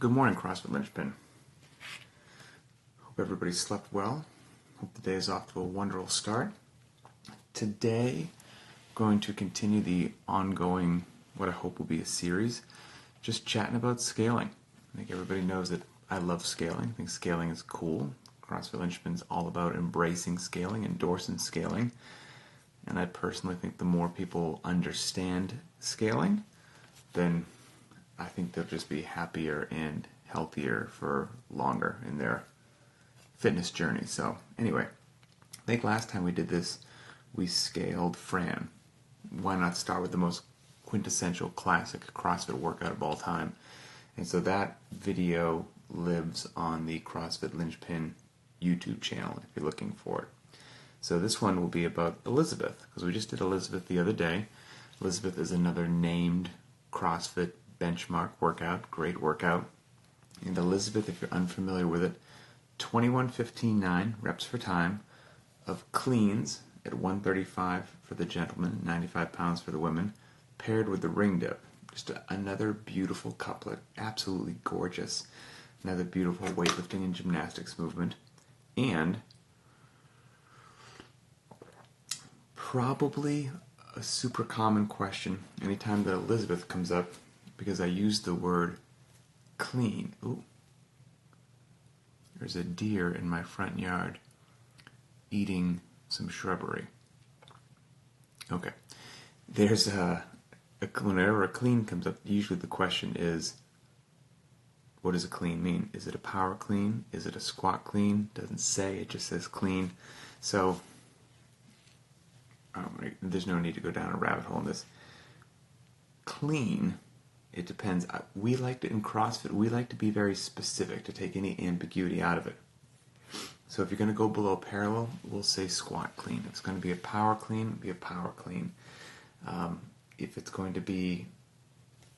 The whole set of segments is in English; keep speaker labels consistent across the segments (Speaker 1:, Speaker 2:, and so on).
Speaker 1: Good morning, CrossFit Linchpin. Hope everybody slept well. Hope the day is off to a wonderful start. Today, I'm going to continue the ongoing, what I hope will be a series, just chatting about scaling. I think everybody knows that I love scaling. I think scaling is cool. CrossFit Linchpin is all about embracing scaling, endorsing scaling. And I personally think the more people understand scaling, then I think they'll just be happier and healthier for longer in their fitness journey. So anyway, I think last time we did this, we scaled Fran. Why not start with the most quintessential classic CrossFit workout of all time? And so that video lives on the CrossFit Linchpin YouTube channel if you're looking for it. So this one will be about Elizabeth, because we just did Elizabeth the other day. Elizabeth is another named CrossFit benchmark workout, great workout. And Elizabeth, if you're unfamiliar with it, 21:15.9 reps for time of cleans at 135 for the gentlemen, 95 pounds for the women, paired with the ring dip. Just another beautiful couplet, absolutely gorgeous. Another beautiful weightlifting and gymnastics movement. And probably a super common question anytime that Elizabeth comes up, because I use the word clean. Ooh. There's a deer in my front yard eating some shrubbery. Okay. There's whenever a clean comes up, usually the question is, what does a clean mean? Is it a power clean? Is it a squat clean? Doesn't say, it just says clean. So there's no need to go down a rabbit hole in this. Clean, it depends. In CrossFit, we like to be very specific to take any ambiguity out of it. So if you're going to go below parallel, we'll say squat clean. If it's going to be a power clean, it'll be a power clean. If it's going to be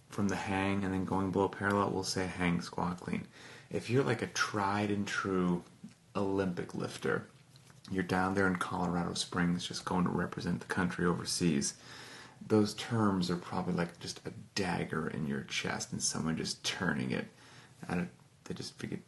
Speaker 1: from the hang and then going below parallel, we'll say hang squat clean. If you're like a tried and true Olympic lifter, you're down there in Colorado Springs just going to represent the country overseas, those terms are probably like just a dagger in your chest and someone just turning it. They just get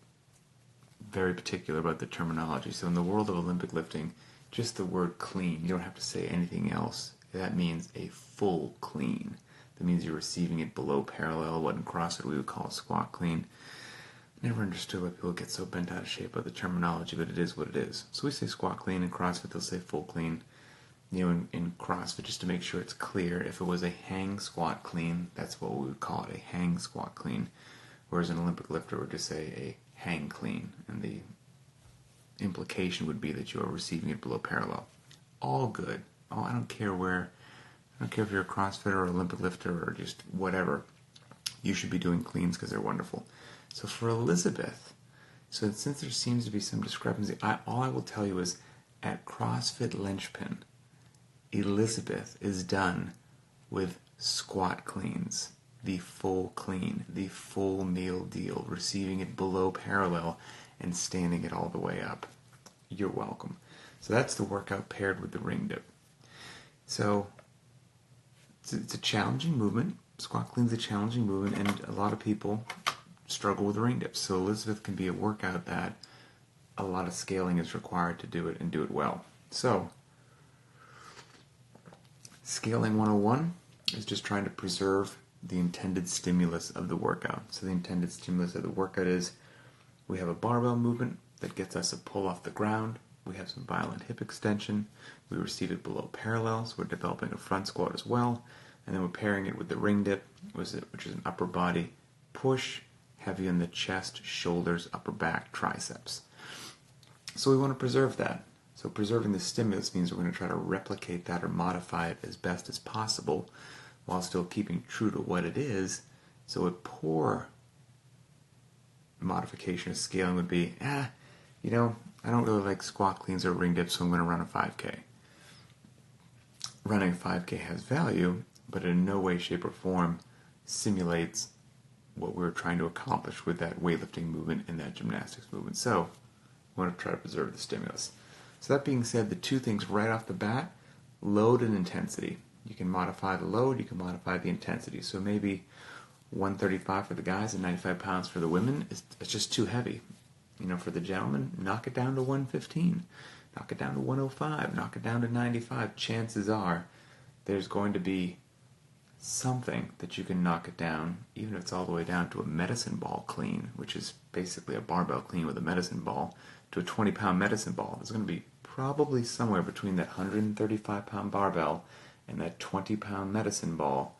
Speaker 1: very particular about the terminology. So in the world of Olympic lifting, just the word clean, you don't have to say anything else. That means a full clean. That means you're receiving it below parallel, what in CrossFit we would call a squat clean. Never understood why people get so bent out of shape by the terminology, but it is what it is. So we say squat clean. In CrossFit, they'll say full clean. In CrossFit, just to make sure it's clear, if it was a hang squat clean, that's what we would call it, a hang squat clean. Whereas an Olympic lifter would just say a hang clean, and the implication would be that you are receiving it below parallel. All good. I don't care if you're a CrossFitter or Olympic lifter or just whatever. You should be doing cleans because they're wonderful. So for Elizabeth, since there seems to be some discrepancy, all I will tell you is at CrossFit Linchpin, Elizabeth is done with squat cleans, the full clean, the full meal deal, receiving it below parallel and standing it all the way up. You're welcome. So that's the workout paired with the ring dip. So it's a challenging movement. Squat clean's a challenging movement, and a lot of people struggle with ring dips. So Elizabeth can be a workout that a lot of scaling is required to do it and do it well. So scaling 101 is just trying to preserve the intended stimulus of the workout. So the intended stimulus of the workout is we have a barbell movement that gets us a pull off the ground. We have some violent hip extension. We receive it below parallel, so we're developing a front squat as well. And then we're pairing it with the ring dip, which is an upper body push, heavy on the chest, shoulders, upper back, triceps. So we want to preserve that. So preserving the stimulus means we're going to try to replicate that or modify it as best as possible while still keeping true to what it is. So a poor modification of scaling would be, I don't really like squat cleans or ring dips, so I'm going to run a 5K. Running a 5K has value, but in no way, shape, or form simulates what we're trying to accomplish with that weightlifting movement and that gymnastics movement. So we want to try to preserve the stimulus. So that being said, the two things right off the bat, load and intensity. You can modify the load, you can modify the intensity. So maybe 135 for the guys and 95 pounds for the women, it's just too heavy. For the gentlemen, knock it down to 115, knock it down to 105, knock it down to 95. Chances are there's going to be something that you can knock it down, even if it's all the way down to a medicine ball clean, which is basically a barbell clean with a medicine ball, to a 20-pound medicine ball. There's going to be probably somewhere between that 135-pound barbell and that 20-pound medicine ball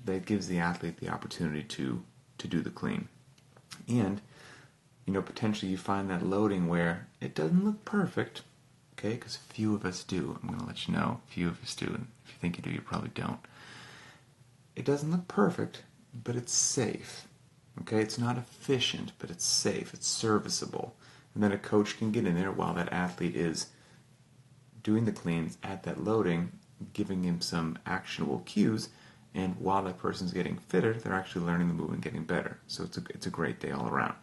Speaker 1: that gives the athlete the opportunity to do the clean. And, potentially you find that loading where it doesn't look perfect, okay, because few of us do. I'm going to let you know, few of us do, and if you think you do, you probably don't. It doesn't look perfect, but it's safe, okay? It's not efficient, but it's safe, it's serviceable. And then a coach can get in there while that athlete is doing the cleans at that loading, giving him some actionable cues, and while that person's getting fitter, they're actually learning the move and getting better. So it's a great day all around.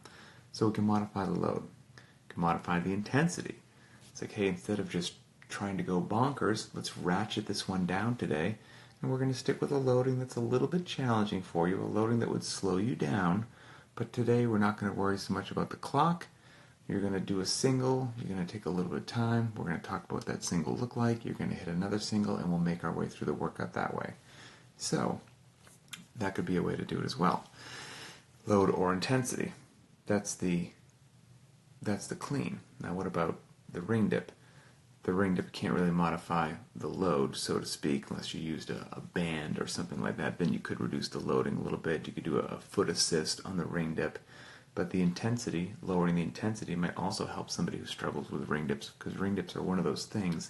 Speaker 1: So we can modify the load. We can modify the intensity. It's like, hey, instead of just trying to go bonkers, let's ratchet this one down today, and we're going to stick with a loading that's a little bit challenging for you, a loading that would slow you down, but today we're not going to worry so much about the clock. You're going to do a single, you're going to take a little bit of time, we're going to talk about what that single look like, you're going to hit another single, and we'll make our way through the workout that way. So, that could be a way to do it as well. Load or intensity. That's the clean. Now what about the ring dip? The ring dip can't really modify the load, so to speak, unless you used a band or something like that. Then you could reduce the loading a little bit. You could do a foot assist on the ring dip. But the intensity, lowering the intensity, might also help somebody who struggles with ring dips, because ring dips are one of those things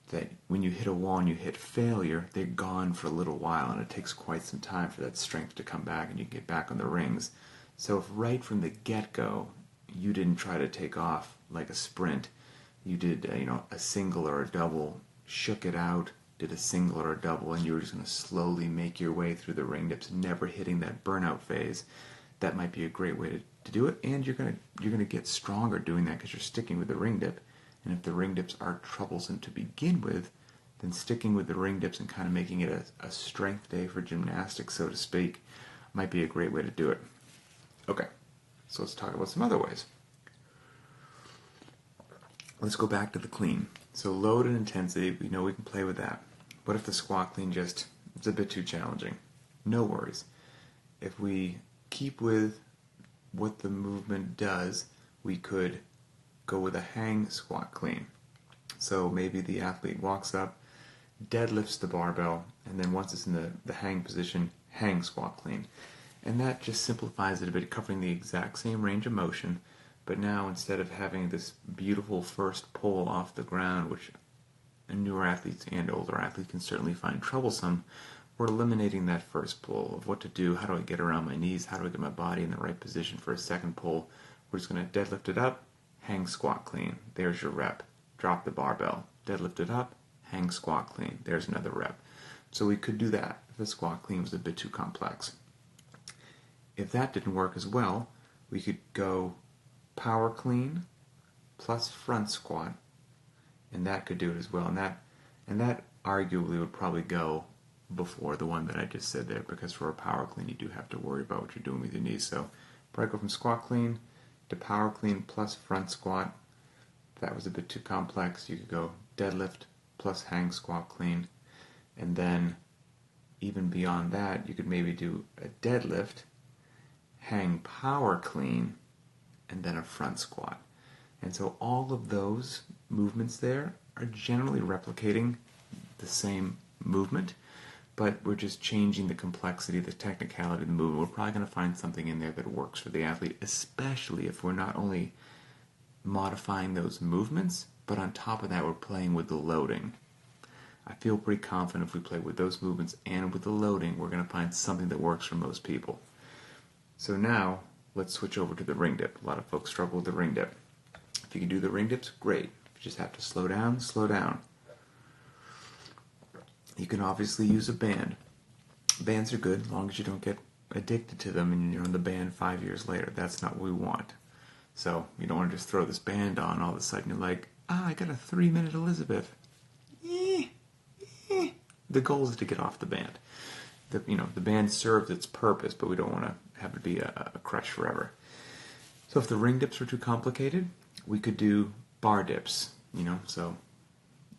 Speaker 1: that when you hit a wall and you hit failure, they're gone for a little while, and it takes quite some time for that strength to come back and you get back on the rings. So if right from the get-go you didn't try to take off like a sprint, you did a single or a double, shook it out, did a single or a double, and you were just going to slowly make your way through the ring dips, never hitting that burnout phase, that might be a great way to do it, and you're going to get stronger doing that because you're sticking with the ring dip. And if the ring dips are troublesome to begin with, then sticking with the ring dips and kind of making it a strength day for gymnastics, so to speak, might be a great way to do it. Okay, so let's talk about some other ways. Let's go back to the clean. So load and intensity, we know we can play with that. What if the squat clean it's a bit too challenging? No worries. If we keep with what the movement does, we could go with a hang squat clean. So maybe the athlete walks up, deadlifts the barbell, and then once it's in the hang position, hang squat clean. And that just simplifies it a bit, covering the exact same range of motion, but now instead of having this beautiful first pull off the ground, which newer athletes and older athletes can certainly find troublesome, we're eliminating that first pull of what to do, how do I get around my knees, how do I get my body in the right position for a second pull. We're just going to deadlift it up, hang squat clean. There's your rep. Drop the barbell. Deadlift it up, hang squat clean. There's another rep. So we could do that if the squat clean was a bit too complex. If that didn't work as well, we could go power clean plus front squat, and that could do it as well. And that arguably would probably go before the one that I just said there, because for a power clean you do have to worry about what you're doing with your knees. So probably go from squat clean to power clean plus front squat. If that was a bit too complex, you could go deadlift plus hang squat clean, and then even beyond that you could maybe do a deadlift, hang power clean, and then a front squat. And so all of those movements there are generally replicating the same movement, but we're just changing the complexity, the technicality of the movement. We're probably going to find something in there that works for the athlete, especially if we're not only modifying those movements, but on top of that we're playing with the loading. I feel pretty confident if we play with those movements and with the loading, we're going to find something that works for most people. So now, let's switch over to the ring dip. A lot of folks struggle with the ring dip. If you can do the ring dips, great. If you just have to slow down, slow down. You can obviously use a band. Bands are good as long as you don't get addicted to them and you're on the band 5 years later. That's not what we want. So you don't want to just throw this band on, all of a sudden you're like, I got a 3-minute Elizabeth. The goal is to get off the band. the band serves its purpose, but we don't want to have it be a crutch forever. So if the ring dips are too complicated, we could do bar dips, so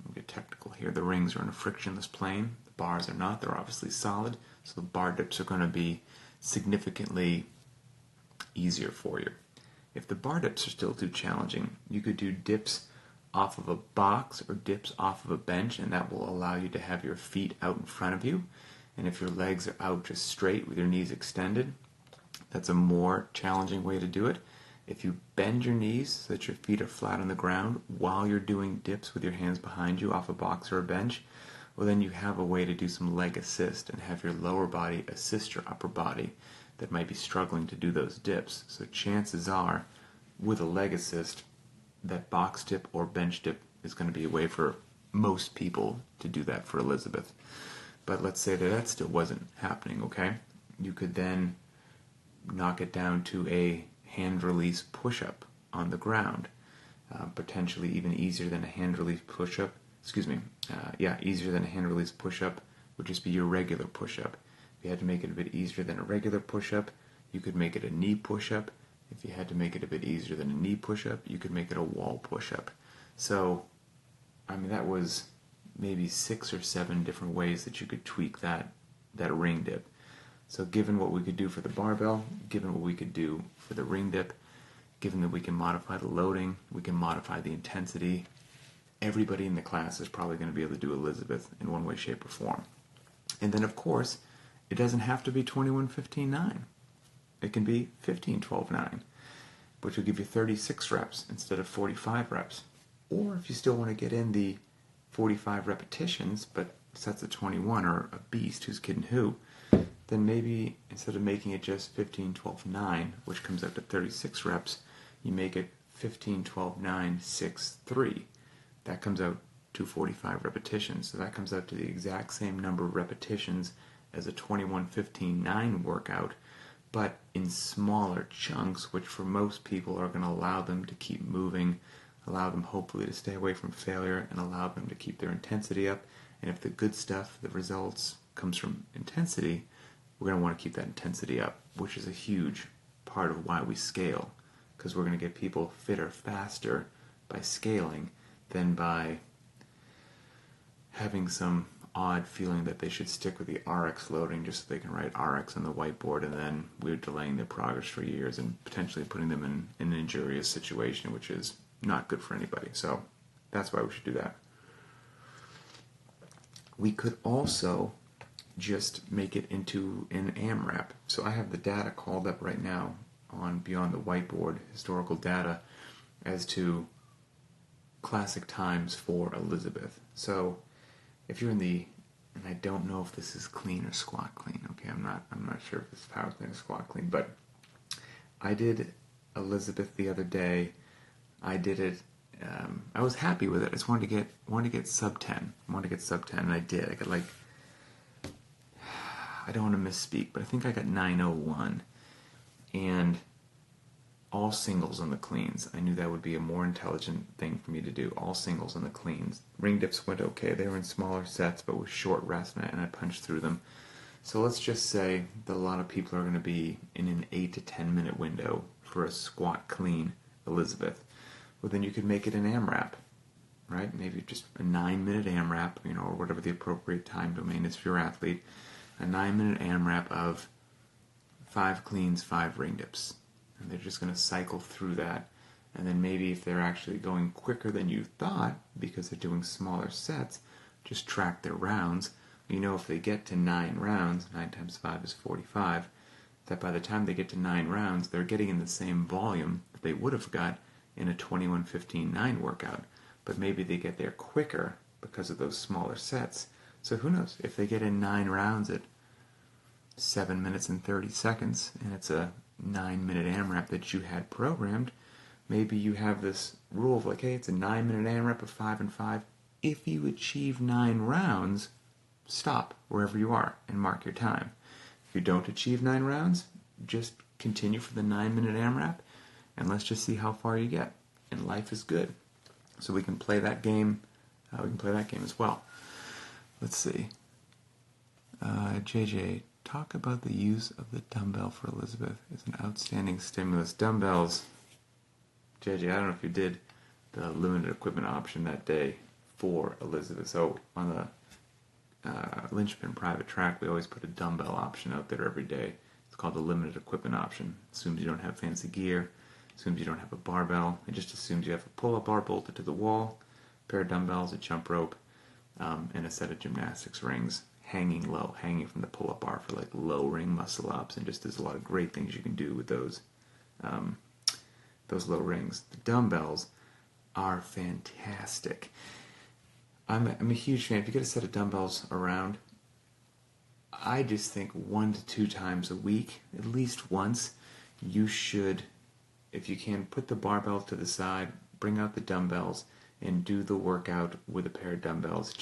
Speaker 1: we'll get technical here. The rings are in a frictionless plane, the bars are not, they're obviously solid, so the bar dips are going to be significantly easier for you. If the bar dips are still too challenging, you could do dips off of a box or dips off of a bench, and that will allow you to have your feet out in front of you. And if your legs are out just straight with your knees extended, that's a more challenging way to do it. If you bend your knees so that your feet are flat on the ground while you're doing dips with your hands behind you off a box or a bench, well, then you have a way to do some leg assist and have your lower body assist your upper body that might be struggling to do those dips. So chances are, with a leg assist, that box dip or bench dip is going to be a way for most people to do that for Elizabeth. But let's say that still wasn't happening, okay? You could then knock it down to a hand release push-up on the ground, potentially even easier than a hand release push-up. Easier than a hand release push-up would just be your regular push-up. If you had to make it a bit easier than a regular push-up, you could make it a knee push-up. If you had to make it a bit easier than a knee push-up, you could make it a wall push-up. So, that was maybe 6 or 7 different ways that you could tweak that ring dip. So given what we could do for the barbell, given what we could do for the ring dip, given that we can modify the loading, we can modify the intensity, everybody in the class is probably going to be able to do Elizabeth in one way, shape, or form. And then, of course, it doesn't have to be 21-15-9. It can be 15-12-9, which will give you 36 reps instead of 45 reps. Or if you still want to get in the 45 repetitions, but sets of 21 or a beast who's kidding who, then maybe instead of making it just 15-12-9, which comes out to 36 reps, you make it 15-12-9-6-3. That comes out to 45 repetitions. So that comes out to the exact same number of repetitions as a 21-15-9 workout, but in smaller chunks, which for most people are going to allow them to keep moving, allow them hopefully to stay away from failure, and allow them to keep their intensity up. And if the good stuff, the results, comes from intensity, we're going to want to keep that intensity up, which is a huge part of why we scale, because we're going to get people fitter faster by scaling than by having some odd feeling that they should stick with the RX loading just so they can write RX on the whiteboard, and then we're delaying their progress for years and potentially putting them in an injurious situation, which is not good for anybody. So that's why we should do that. We could also just make it into an AMRAP. So I have the data called up right now on Beyond the Whiteboard, historical data, as to classic times for Elizabeth. So if you're in the, and I don't know if this is clean or squat clean, okay, I'm not sure if this is power clean or squat clean, but I did Elizabeth the other day. I did it, I was happy with it. I just wanted to get sub 10. I wanted to get sub 10, and I did. I got I don't want to misspeak, but I think I got 901, and all singles on the cleans. I knew that would be a more intelligent thing for me to do, all singles on the cleans. Ring dips went okay. They were in smaller sets, but with short rest, and I punched through them. So let's just say that a lot of people are going to be in an 8 to 10 minute window for a squat clean Elizabeth. Well, then you could make it an AMRAP, right? Maybe just a 9-minute AMRAP, or whatever the appropriate time domain is for your athlete. A 9-minute AMRAP of 5 cleans, 5 ring dips. And they're just going to cycle through that. And then maybe if they're actually going quicker than you thought, because they're doing smaller sets, just track their rounds. If they get to 9 rounds, 9 times 5 is 45, that by the time they get to 9 rounds, they're getting in the same volume that they would have got in a 21-15-9 workout. But maybe they get there quicker because of those smaller sets. So who knows? If they get in 9 rounds at 7 minutes and 30 seconds, and it's a 9-minute AMRAP that you had programmed, maybe you have this rule of hey, it's a 9-minute AMRAP of 5 and 5. If you achieve 9 rounds, stop wherever you are and mark your time. If you don't achieve 9 rounds, just continue for the 9-minute AMRAP, and let's just see how far you get. And life is good. So we can play that game. We can play that game as well. Let's see. JJ, talk about the use of the dumbbell for Elizabeth. It's an outstanding stimulus. Dumbbells, JJ, I don't know if you did the limited equipment option that day for Elizabeth. So on the Linchpin private track, we always put a dumbbell option out there every day. It's called the limited equipment option. Assumes you don't have fancy gear, assumes you don't have a barbell. It just assumes you have a pull-up bar bolted to the wall, a pair of dumbbells, a jump rope, and a set of gymnastics rings hanging low, hanging from the pull-up bar for like low ring muscle ups, and just there's a lot of great things you can do with those low rings. The dumbbells are fantastic. I'm a huge fan. If you get a set of dumbbells around, I just think 1 to 2 times a week, at least once, you should, if you can, put the barbell to the side, bring out the dumbbells, and do the workout with a pair of dumbbells.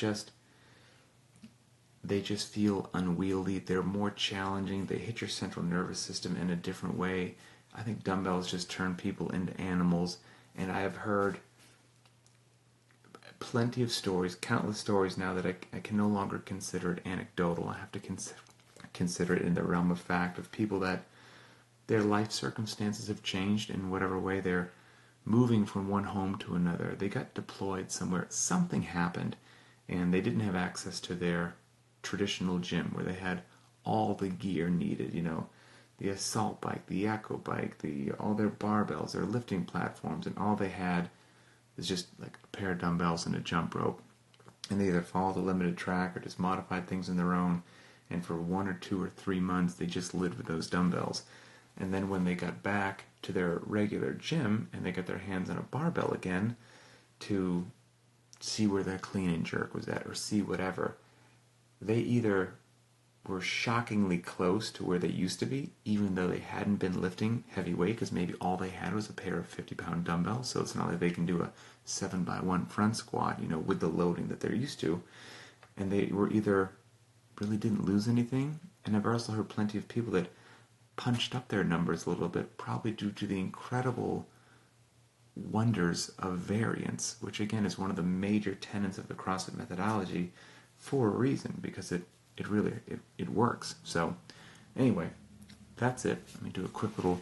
Speaker 1: They just feel unwieldy. They're more challenging. They hit your central nervous system in a different way. I think dumbbells just turn people into animals, and I have heard plenty of stories, countless stories now that I can no longer consider it anecdotal. I have to consider it in the realm of fact of people that their life circumstances have changed in whatever way. They're moving from one home to another. They got deployed somewhere. Something happened, and they didn't have access to their traditional gym where they had all the gear needed, the assault bike, the echo bike, all their barbells, their lifting platforms, and all they had is just like a pair of dumbbells and a jump rope. And they either followed the limited track or just modified things on their own. And for 1 or 2 or 3 months, they just lived with those dumbbells. And then when they got back to their regular gym and they got their hands on a barbell again to see where their clean and jerk was at or see whatever, they either were shockingly close to where they used to be, even though they hadn't been lifting heavy weight, because maybe all they had was a pair of 50-pound dumbbells, so it's not like they can do a 7x1 front squat, with the loading that they're used to. And they were either really didn't lose anything, and I've also heard plenty of people that punched up their numbers a little bit, probably due to the incredible wonders of variance, which again is one of the major tenets of the CrossFit methodology for a reason, because it really works. So anyway, that's it. Let me do a quick little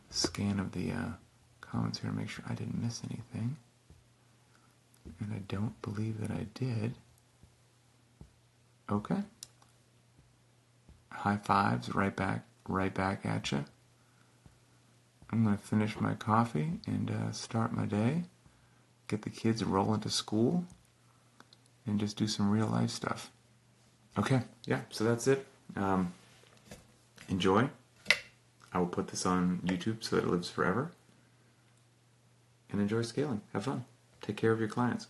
Speaker 1: scan of the comments here to make sure I didn't miss anything, and I don't believe that I did. Okay, high fives, right back at you. I'm going to finish my coffee and start my day, get the kids rolling to school, and just do some real life stuff. Okay, yeah, so that's it. Enjoy. I will put this on YouTube so that it lives forever. And enjoy scaling. Have fun. Take care of your clients.